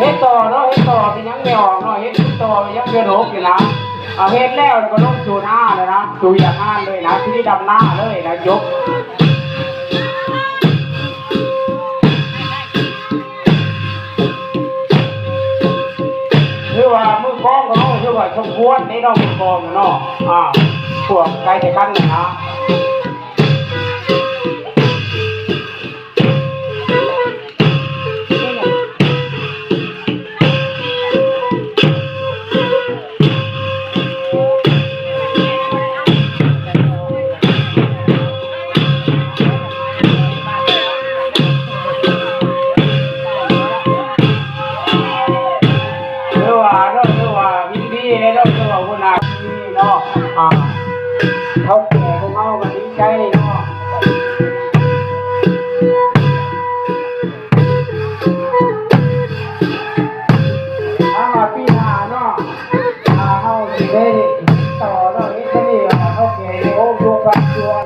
ฮ็ดต่อเนาะเฮ็ดต่อเป็นยังไม่ออกเนาะเฮ็ดต่อยังเดือนหกอยู่นะเฮ็ดแล้วก็ลงสู่หน้าเลยนะสู่อย่างหน้าเลยนะที่นี่ดำหน้าเลยนะยกคือว่ามือกองก็ต้องคือว่าสมควรได้ดอกมือกองเนาะพวกใครจะกันนะเขาแก่ของเขาก็ดีใจเนาะปีหน้าเนาะเขาสิได้ต่อเนาะนี่เขานี่เขาแก่โอ้ตัวปัจจุบัน